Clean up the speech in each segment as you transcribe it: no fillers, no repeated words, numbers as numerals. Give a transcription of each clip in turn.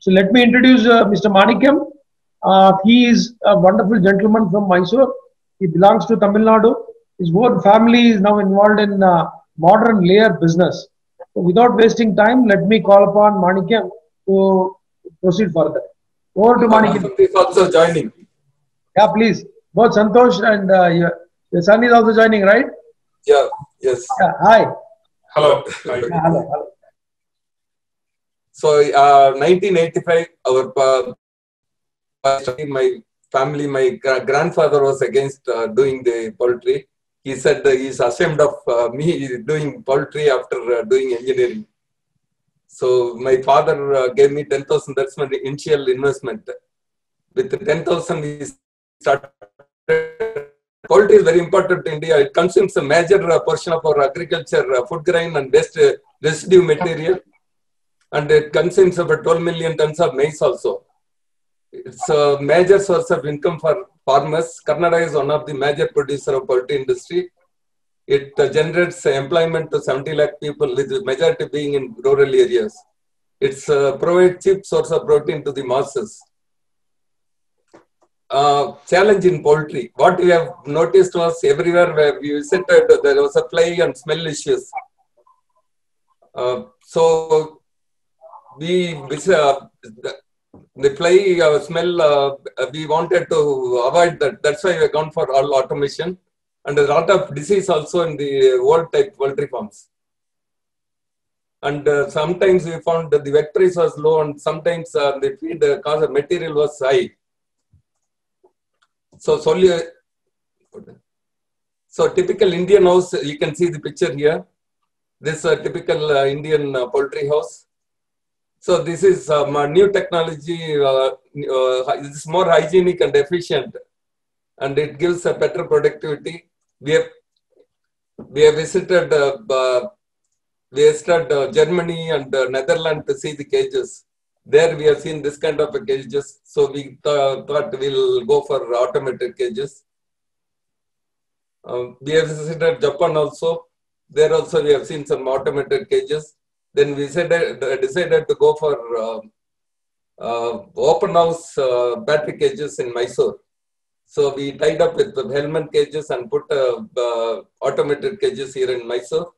So let me introduce Mr. Manikyam. He is a wonderful gentleman from Mysore. He belongs to Tamil Nadu. His whole family is now involved in modern layer business. So without wasting time, let me call upon Manikyam to proceed further. Over to Manikyam. Is also joining. Yeah, please. Both Santosh and your son is also joining, right? Yeah, yes. Yeah, hi. Hello. Yeah, hello, hello. So, 1985, my family, my grandfather was against doing the poultry. He said he's ashamed of me doing poultry after doing engineering. So my father gave me 10,000. That's my initial investment. With 10,000, we started. Poultry is very important to India. It consumes a major portion of our agriculture, food grain and waste residue material. And it consumes about 12 million tons of maize also. It's a major source of income for farmers. Karnataka is one of the major producers of poultry industry. It generates employment to 70 lakh people, with the majority being in rural areas. It's provides cheap source of protein to the masses. Challenge in poultry. What we have noticed was everywhere where we visited, there was a fly and smell issues. So the fly smell, we wanted to avoid that. That's why we gone for all automation. And a lot of disease also in the old type poultry farms. And sometimes we found that the wet price was low, and sometimes the feed cost of material was high. So typical Indian house, you can see the picture here. This is a typical Indian poultry house. So this is new technology. This is more hygienic and efficient, and it gives a better productivity. We have visited Germany and Netherlands to see the cages. There we have seen this kind of cages. So we thought we'll go for automated cages. We have visited Japan also. There also we have seen some automated cages. Then we decided to go for open house battery cages in Mysore. So we tied up with the Hellman cages and put automated cages here in Mysore.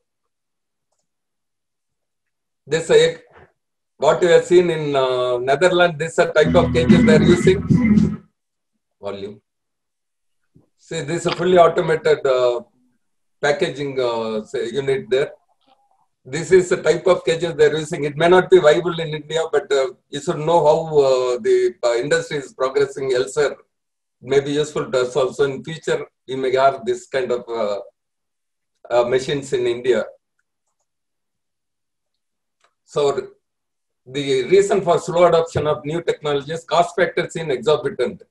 This what we have seen in Netherlands, this is a type of cages they are using. Volume. See, this is a fully automated packaging unit there. This is the type of cages they are using. It may not be viable in India, but you should know how the industry is progressing elsewhere. It may be useful to us also in future. We may have this kind of machines in India. So the reason for slow adoption of new technologies, cost factors in exorbitant.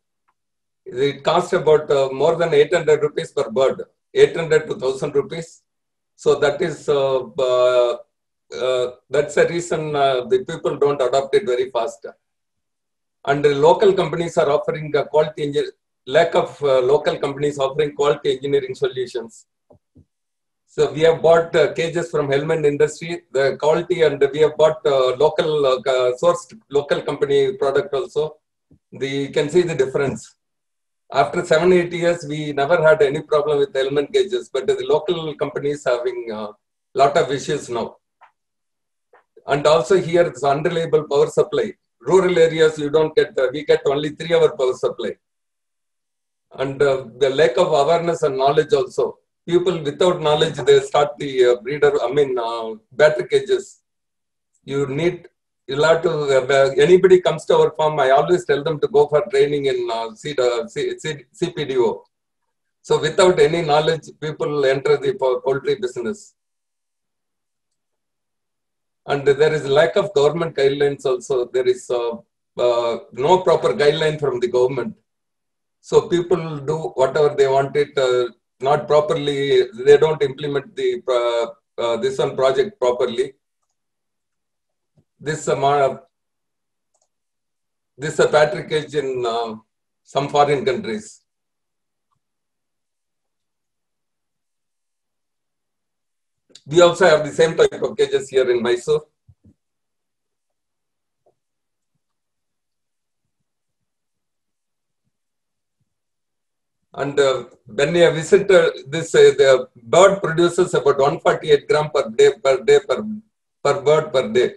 It costs about more than 800 rupees per bird, 800 to 1000 rupees. So that is that's the reason the people don't adopt it very fast. And the local companies are offering lack of local companies offering quality engineering solutions. So we have bought cages from Hellman industry, the quality, and we have bought local sourced local company product also. You can see the difference. After 7-8 years, we never had any problem with Hellman cages, but the local companies having a lot of issues now. And also here it's unreliable power supply. Rural areas you don't get, we get only 3-hour power supply. And the lack of awareness and knowledge also. People without knowledge, they start the battery cages. You'll have to, anybody comes to our farm, I always tell them to go for training in CPDO. So without any knowledge, people enter the poultry business. And there is lack of government guidelines also. There is no proper guideline from the government. So people do whatever they want it, not properly. They don't implement the this one project properly. This is a battery cage in some foreign countries. We also have the same type of cages here in Mysore. And when we visit this, the bird produces about 148 gram per day per bird per day.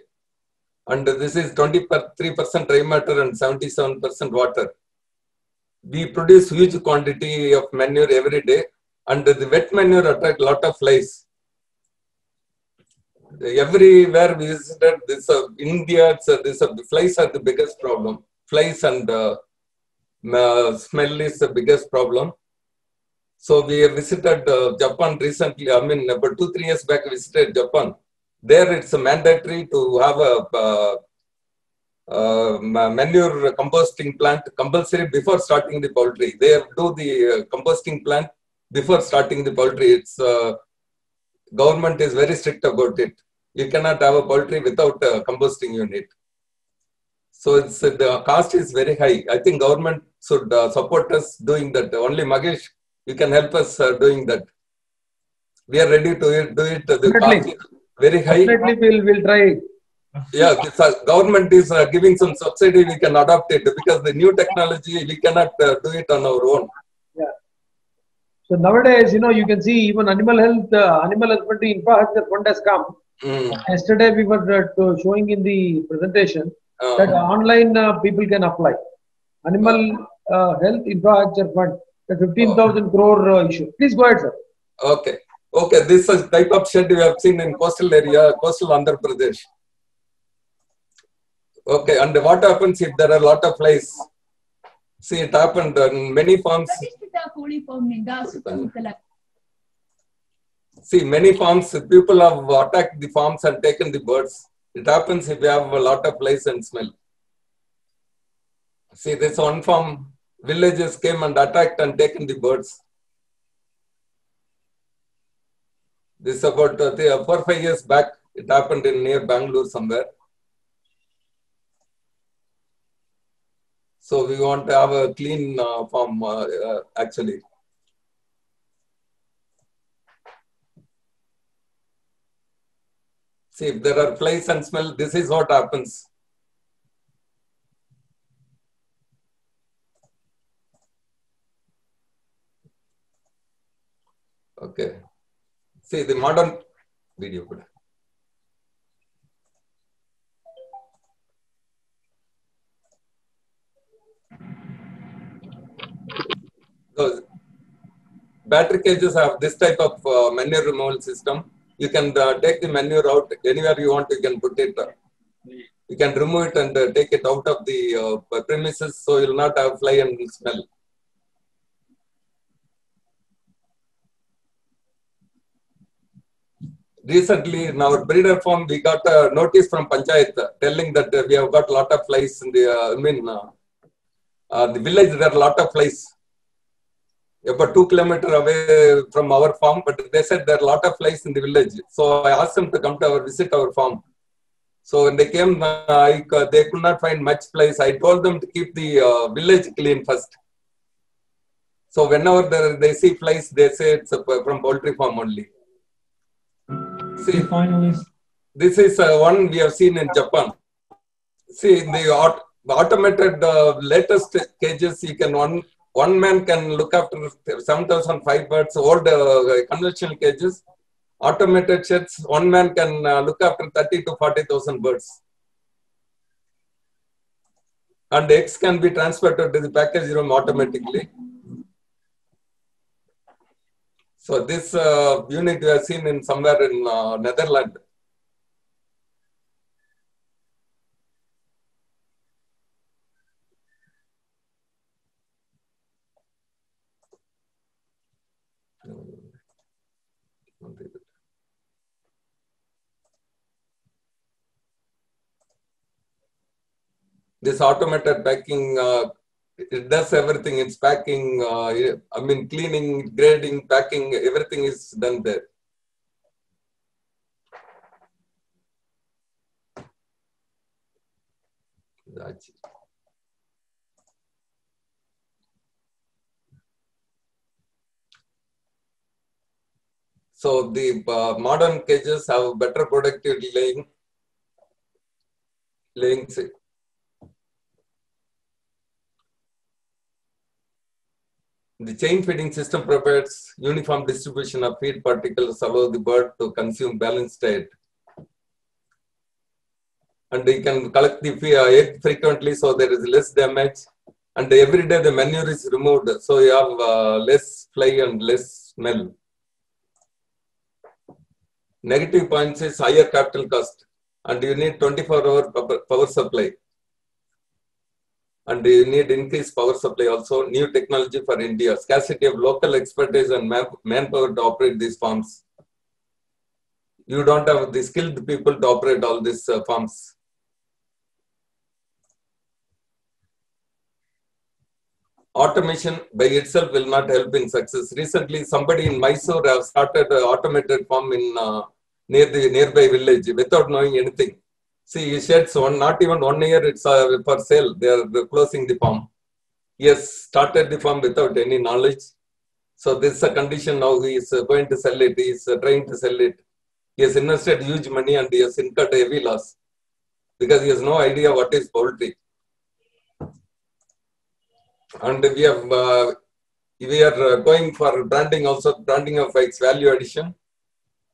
And this is 23% dry matter and 77% water. We produce huge quantity of manure every day, and the wet manure attract a lot of flies. Everywhere we visited, this India, this flies are the biggest problem. Flies and smell is the biggest problem. So we visited Japan recently. I mean, about 2-3 years back, we visited Japan. There, it's mandatory to have a manure composting plant compulsory before starting the poultry. They do the composting plant before starting the poultry. It's government is very strict about it. You cannot have a poultry without a composting unit. So it's the cost is very high. I think government should support us doing that. Only Magesh, you can help us doing that. We are ready to do it. The cost is very high. Definitely, we'll try. Yeah, government is giving some subsidy. We can adopt it because the new technology we cannot do it on our own. Yeah. So nowadays, you can see even animal health, animal husbandry infrastructure fund has come. Yesterday, we were showing in the presentation that online people can apply. Animal health infrastructure fund, the 15,000 crore issue. Please go ahead, sir. Okay. Okay. This is type of shed we have seen in coastal area, coastal Andhra Pradesh. Okay. And what happens if there are a lot of flies? See, it happened in many farms. See, many farms, people have attacked the farms and taken the birds. It happens if you have a lot of flies and smell. See, this one farm, villagers came and attacked and taken the birds. This about 4-5 years back. It happened in near Bangalore somewhere. So we want to have a clean farm actually. See, if there are flies and smell, this is what happens. Okay. See, the modern video. So, battery cages have this type of manure removal system. You can take the manure out anywhere you want. You can put it. You can remove it and take it out of the premises, so you will not have fly and smell. Recently, in our breeder farm, we got a notice from Panchayat telling that we have got a lot of flies in the. The village, there are a lot of flies. About 2 kilometers away from our farm, but they said there are a lot of flies in the village. So I asked them to come to visit our farm. So when they came, they could not find much flies. I told them to keep the village clean first. So whenever they see flies, they say it's from poultry farm only. See, this is one we have seen in Japan. See, the automated latest cages, you can one man can look after 7,005 birds. Old conventional cages, automated sheds, one man can look after 30 to 40,000 birds. And eggs can be transferred to the package room automatically. So this unit we have seen in somewhere in Netherlands. This automated packing, it does everything. It's packing, I mean, cleaning, grading, packing, everything is done there. So the modern cages have better productivity laying. The chain feeding system provides uniform distribution of feed particles, allow the bird to consume balanced diet. And you can collect the egg frequently, so there is less damage. And every day the manure is removed, so you have less fly and less smell. Negative points is higher capital cost, and you need 24-hour power supply. And you need increased power supply also. New technology for India, scarcity of local expertise and manpower to operate these farms. You don't have the skilled people to operate all these farms. Automation by itself will not help in success. Recently, somebody in Mysore have started an automated farm in near the nearby village without knowing anything. See, he sheds not even 1 year, it's for sale. They are closing the farm. He has started the farm without any knowledge. So this is a condition now. He is going to sell it. He is trying to sell it. He has invested huge money and he has incurred heavy loss because he has no idea what is poultry. And we are going for branding also, branding of its value addition.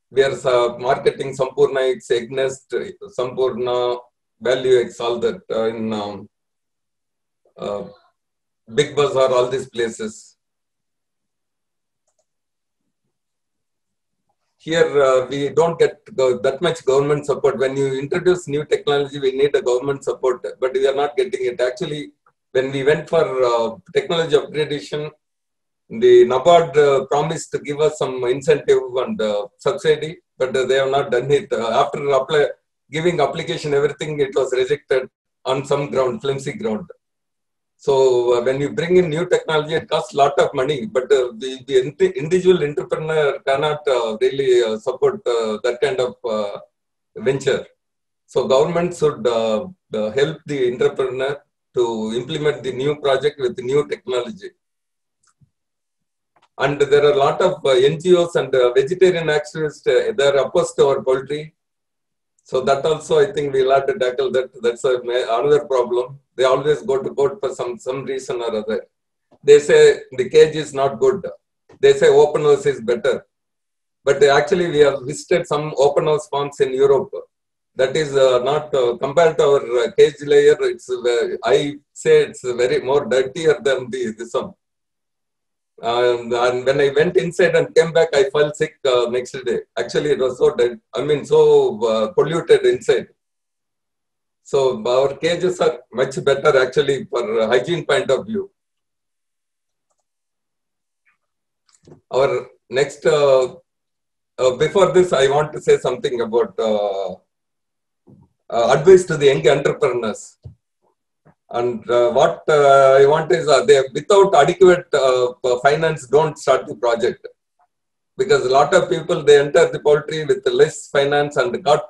We are marketing Sampurna, its egg nest, Sampurna, value eggs, all that in Big Bazaar, all these places. Here we don't get that much government support. When you introduce new technology, we need a government support, but we are not getting it. Actually, when we went for technology upgradation, the NABARD promised to give us some incentive and subsidy, but they have not done it. After giving application, everything, it was rejected on some ground, flimsy ground. So when you bring in new technology, it costs a lot of money, but the individual entrepreneur cannot really support that kind of venture. So government should help the entrepreneur to implement the new project with new technology. And there are a lot of NGOs and vegetarian activists, they are opposed to our poultry. So that also, I think we'll have to tackle that. That's another problem. They always go to court for some reason or other. They say the cage is not good. They say open house is better. But actually, we have visited some open house farms in Europe. That is not compared to our cage layer. It's I say it's very more dirtier than this one. And when I went inside and came back, I felt sick next day. Actually, it was so dead. I mean, so polluted inside. So our cages are much better actually for hygiene point of view. Our next, before this, I want to say something about advice to the young entrepreneurs. And what I want is they without adequate finance, don't start the project. Because a lot of people, they enter the poultry with less finance and got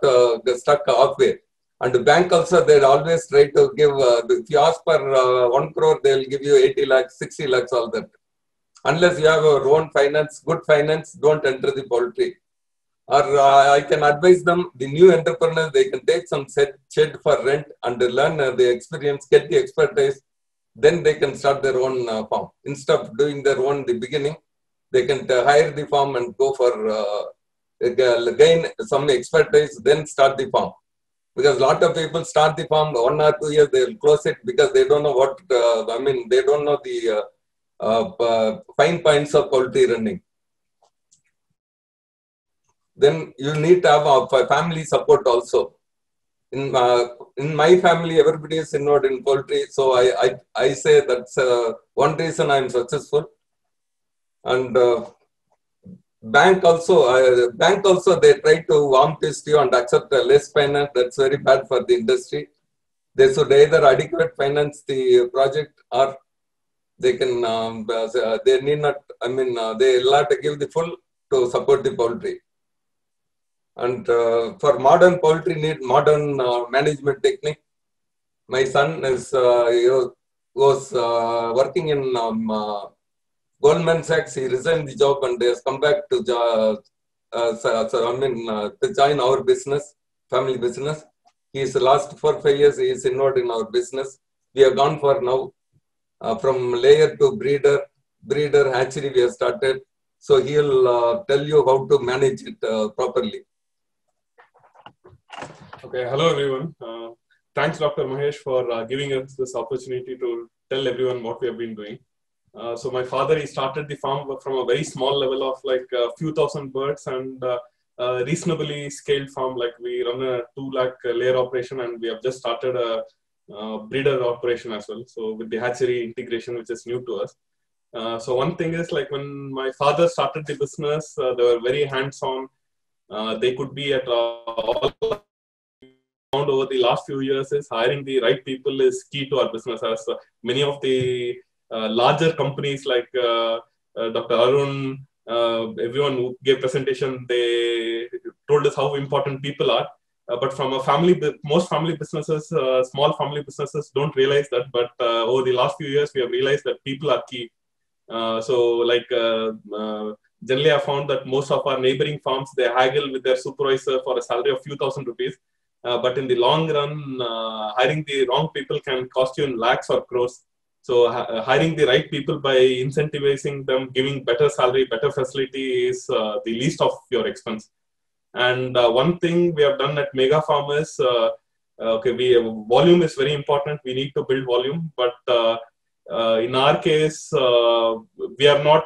stuck halfway. And the bank also, they always try to give, if you ask for 1 crore, they will give you 80 lakhs, 60 lakhs, all that. Unless you have your own finance, good finance, don't enter the poultry. Or I can advise them, the new entrepreneurs, they can take some shed for rent and learn the experience, get the expertise, then they can start their own farm. Instead of doing their own the beginning, they can hire the farm and go for gain some expertise, then start the farm. Because a lot of people start the farm 1 or 2 years, they will close it because they don't know what, I mean, they don't know the fine points of poultry running. Then you need to have a family support also. In my family, everybody is involved in poultry. So I say that's one reason I'm successful. And bank also, they try to warm twist you and accept less finance. That's very bad for the industry. They should either adequate finance the project or they can, they need not, I mean, they will have to give the full to support the poultry. And for modern poultry need modern management technique. My son is was working in Goldman Sachs. He resigned the job and he has come back to to join our business, family business. He is the last 4 or 5 years he is involved in our business. We have gone for now from layer to breeder, breeder hatchery we have started. So he'll tell you how to manage it properly. Okay, hello everyone. Thanks, Dr. Mahesh, for giving us this opportunity to tell everyone what we have been doing. So my father, he started the farm from a very small level of like a few thousand birds and a reasonably scaled farm. Like we run a 2 lakh layer operation and we have just started a breeder operation as well. So with the hatchery integration, which is new to us. So one thing is like when my father started the business, they were very hands-on. They could be at all. Found over the last few years is hiring the right people is key to our business. As many of the larger companies like Dr. Arun, everyone who gave presentation, they told us how important people are. But from a family, most family businesses, small family businesses don't realize that. But over the last few years, we have realized that people are key. Generally, I found that most of our neighboring farms, they haggle with their supervisor for a salary of few thousand rupees. But in the long run, hiring the wrong people can cost you in lakhs or crores. So hiring the right people by incentivizing them, giving better salary, better facility is the least of your expense. And one thing we have done at Megha Farm is, volume is very important. We need to build volume. But in our case, we are not,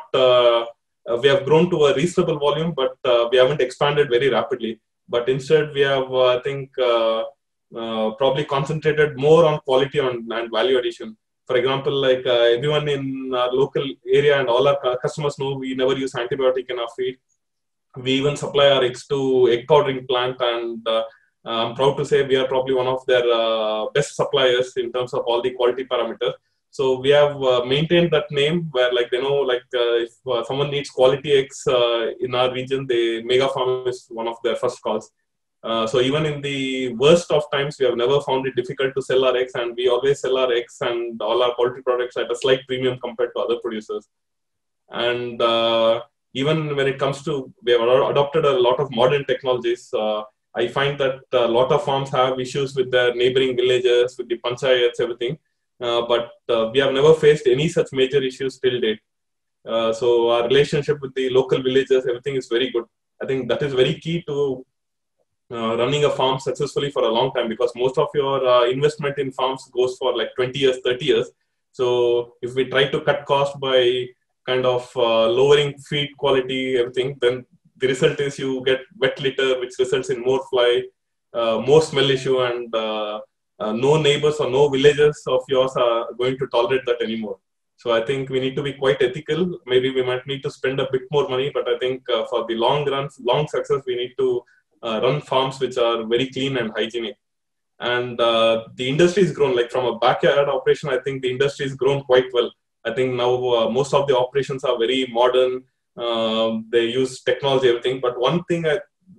we have grown to a reasonable volume, but we haven't expanded very rapidly. But instead, we have, I think, probably concentrated more on quality and value addition. For example, like everyone in our local area and all our customers know, we never use antibiotic in our feed. We even supply our eggs to egg powdering plant, and I'm proud to say we are probably one of their best suppliers in terms of all the quality parameters. So we have maintained that name where like they know like if someone needs quality eggs in our region, the Megha Farm is one of their first calls. So even in the worst of times, we have never found it difficult to sell our eggs, and we always sell our eggs and all our poultry products at a slight premium compared to other producers. And even when it comes to, we have adopted a lot of modern technologies. I find that a lot of farms have issues with their neighboring villages, with the panchayats, everything. But we have never faced any such major issues till date. So our relationship with the local villagers, everything is very good. I think that is very key to running a farm successfully for a long time, because most of your investment in farms goes for like 20 years, 30 years. So if we try to cut cost by kind of lowering feed quality, everything, then the result is you get wet litter, which results in more fly, more smell issue, and no neighbors or no villagers of yours are going to tolerate that anymore. So I think we need to be quite ethical. Maybe we might need to spend a bit more money, but I think for the long run, long success, we need to run farms which are very clean and hygienic. And the industry has grown, like from a backyard operation, I think the industry has grown quite well. I think now most of the operations are very modern. They use technology, everything. But one thing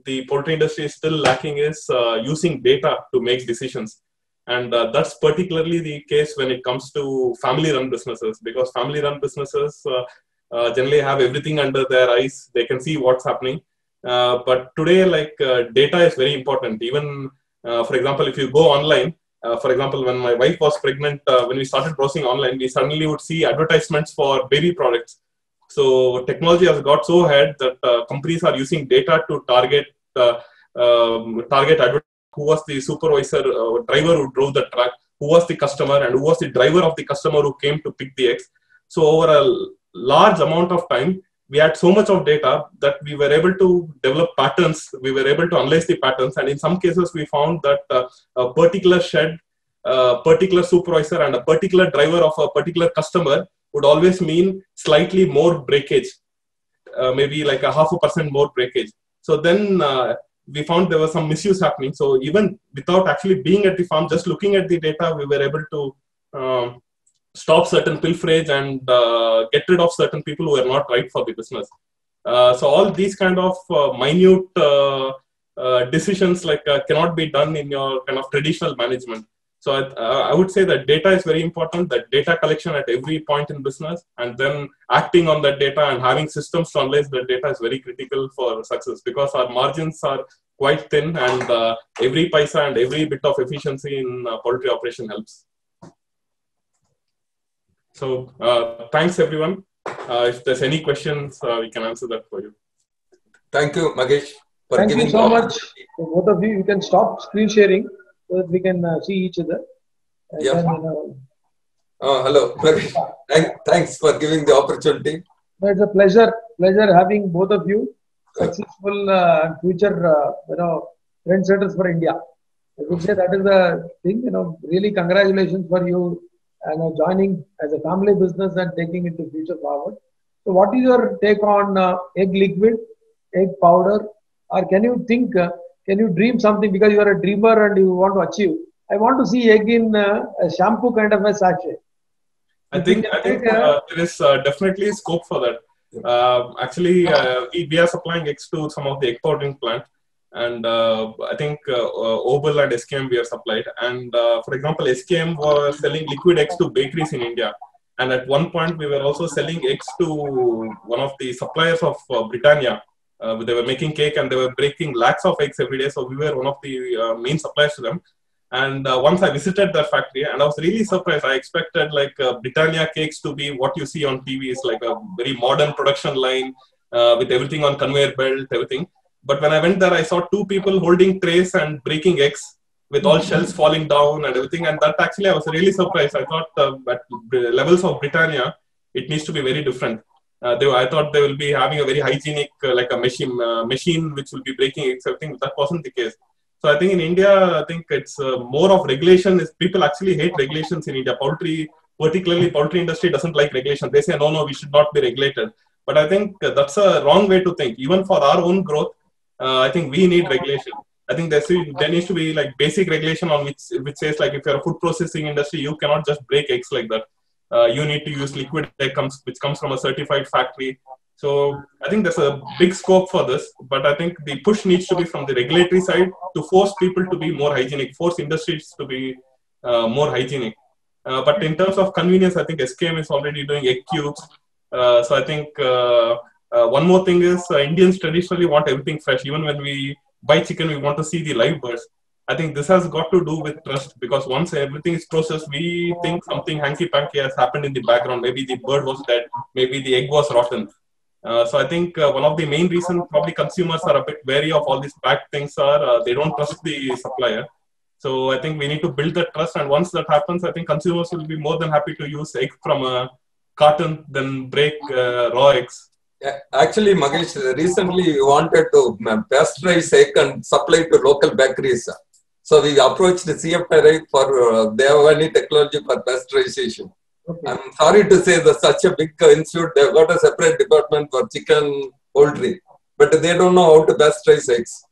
the poultry industry is still lacking is using data to make decisions. And that's particularly the case when it comes to family-run businesses, because family-run businesses generally have everything under their eyes. They can see what's happening. But today, like data is very important. Even, for example, if you go online, for example, when my wife was pregnant, when we started browsing online, we suddenly would see advertisements for baby products. So technology has got so ahead that companies are using data to target advertising. Who was the supervisor, driver who drove the truck, who was the customer, and who was the driver of the customer who came to pick the eggs. So over a large amount of time, we had so much of data that we were able to develop patterns. We were able to analyze the patterns. And in some cases, we found that a particular shed, a particular supervisor, and a particular driver of a particular customer would always mean slightly more breakage, maybe like 0.5% more breakage. So then we found there was some misuse happening. So even without actually being at the farm, just looking at the data, we were able to stop certain pilferage and get rid of certain people who are not right for the business. So all these kind of minute decisions like cannot be done in your kind of traditional management. So I would say that data is very important, that data collection at every point in business, and then acting on that data and having systems to analyze that data is very critical for success, because our margins are quite thin, and every paisa and every bit of efficiency in poultry operation helps. So thanks everyone. If there's any questions, we can answer that for you. Thank you, Magesh, for Thank giving you so much to both of you. You can stop screen sharing so that we can see each other. And Yeah. then, Hello, Magesh. Thanks for giving the opportunity. it's a pleasure having both of you, successful future, trendsetters for India. I would say that is the thing. Really congratulations for you and joining as a family business and taking it to future forward. So, what is your take on egg liquid, egg powder, or can you think? Can you dream something because you are a dreamer and you want to achieve? I want to see egg in a shampoo kind of a sachet. I think there is definitely scope for that. Actually, we are supplying eggs to some of the egg powdering plant, and I think Obel and SKM we are supplied. And for example, SKM was selling liquid eggs to bakeries in India, and at one point we were also selling eggs to one of the suppliers of Britannia. They were making cake and they were breaking lakhs of eggs every day. So we were one of the main suppliers to them. And once I visited that factory, and I was really surprised. I expected like Britannia cakes to be what you see on TV. It's like a very modern production line with everything on conveyor belt, everything. But when I went there, I saw two people holding trays and breaking eggs with all shells falling down and everything. And that actually, I was really surprised. I thought at the levels of Britannia, it needs to be very different. I thought they will be having a very hygienic, like a machine which will be breaking eggs, everything. That wasn't the case. So I think in India, I think it's more of regulation. People actually hate regulations in India. Particularly poultry industry doesn't like regulation. They say, no, we should not be regulated. But I think that's a wrong way to think. Even for our own growth, I think we need regulation. I think there needs to be like basic regulation on which says like if you're a food processing industry, you cannot just break eggs like that. You need to use liquid egg which comes from a certified factory. So I think there's a big scope for this, but I think the push needs to be from the regulatory side to force people to be more hygienic, force industries to be more hygienic. But in terms of convenience, I think SKM is already doing egg cubes. So I think one more thing is Indians traditionally want everything fresh. Even when we buy chicken, we want to see the live birds. I think this has got to do with trust because once everything is processed, we think something hanky-panky has happened in the background. Maybe the bird was dead, maybe the egg was rotten. So I think one of the main reasons probably consumers are a bit wary of all these bad things are they don't trust the supplier. So I think we need to build that trust, and once that happens, I think consumers will be more than happy to use egg from a carton than break raw eggs. Yeah, actually, Magesh, recently we wanted to pasteurize egg and supply to local bakeries. So we approached the CFRI for they have any technology for pasteurization. Okay. I'm sorry to say that such a big institute, they've got a separate department for chicken poultry, but they don't know how to pasteurize eggs.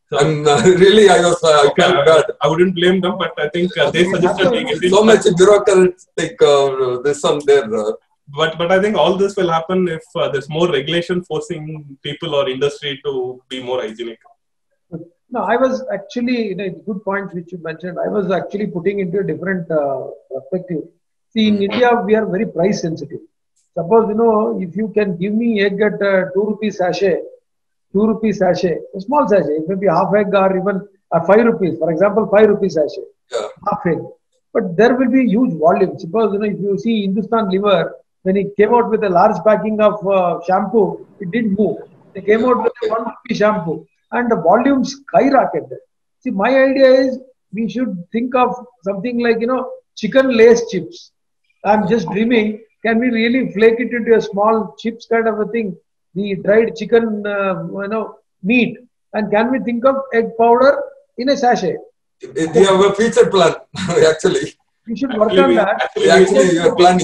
So, and really, I felt bad. I wouldn't blame them, but I think they suggested so much bureaucratic this and there. But I think all this will happen if there's more regulation forcing people or industry to be more hygienic. No, I was actually, good point which you mentioned. I was actually putting into a different perspective. See, in India, we are very price sensitive. Suppose, if you can give me egg at 2 rupees sachet, a small sachet, it may be half egg or even 5 rupees, for example, 5 rupees sachet, half egg. But there will be huge volume. Suppose, if you see Hindustan Liver, when it came out with a large packing of shampoo, it didn't move. They came out with a 1 rupee shampoo and the volume skyrocketed. See, my idea is we should think of something like, chicken lace chips. I'm just dreaming, can we really flake it into a small chips kind of a thing? The dried chicken, meat. And can we think of egg powder in a sachet? We have a future plan, actually. We should work on that.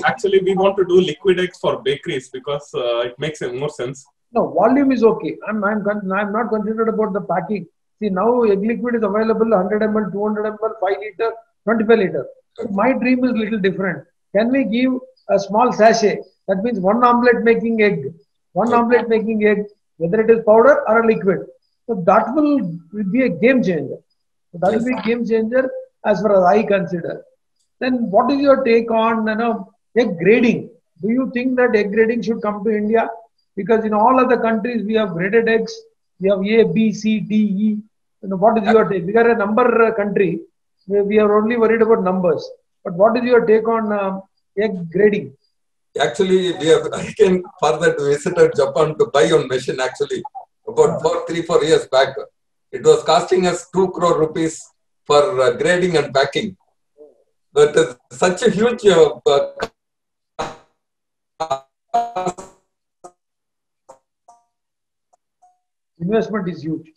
Actually, we want to do liquid eggs for bakeries because it makes more sense. No, volume is okay. I'm not concerned about the packing. See, now egg liquid is available 100 ml, 200 ml, 5 liter, 25 liter. So my dream is little different. Can we give a small sachet? That means one omelette making egg. Omelette making egg, whether it is powder or a liquid. So that will be a game changer. So that will be a game changer as far as I consider. Then what is your take on egg grading? Do you think that egg grading should come to India? Because in all other countries we have graded eggs. We have A, B, C, D, E. What is your take? We are a number country. We are only worried about numbers. But what is your take on egg grading? Actually, we have again further visited Japan to buy one machine actually about 3-4 years back. It was costing us 2 crore rupees for grading and packing. But such a huge investment is huge.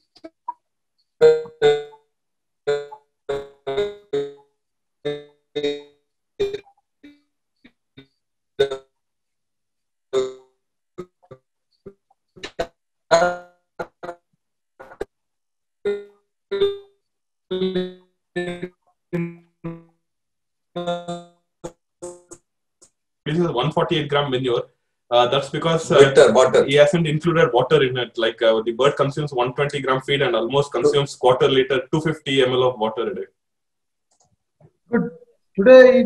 This is 148-gram manure. That's because water. he hasn't included water in it. Like the bird consumes 120-gram feed and almost consumes quarter liter, 250 ml of water a day. Good. Today,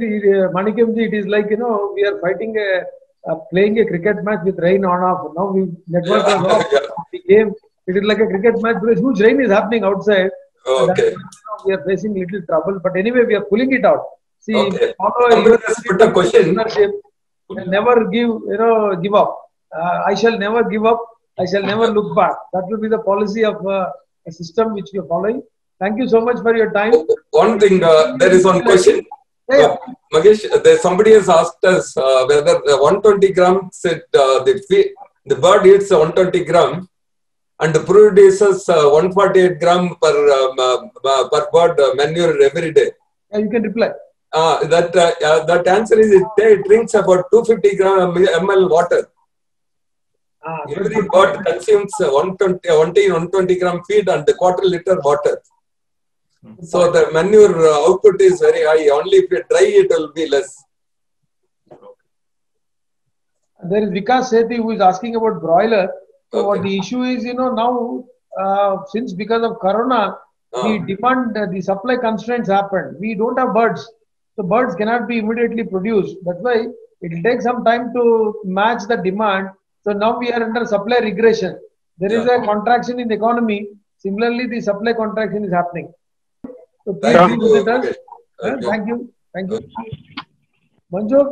Manikyam ji, it is like, we are fighting playing a cricket match with rain on off. Now we network was off the game. It is like a cricket match because huge rain is happening outside. Okay. We are facing little trouble, but anyway, we are pulling it out. See, Okay. follow put a question. Never give up. I shall never give up. I shall never look back. That will be the policy of a system which we are following. Thank you so much for your time. One thing, there is one question. Magesh, somebody has asked us whether 120 grams, the bird eats 120 gram and produces 148 gram per bird manure every day. You can reply. That answer is it drinks about 250 ml water. Every bird consumes 120 gram feed and a quarter liter water. So the manure output is very high. Only if you dry it will be less. There is Vikas Sethi who is asking about broiler. So what the issue is, now since because of Corona, the demand, the supply constraints happened. We don't have birds. So birds cannot be immediately produced. That's why it will take some time to match the demand. So now we are under supply regression. There is a contraction in the economy. Similarly, the supply contraction is happening. So please be with us. Thank you. Thank you. Manju?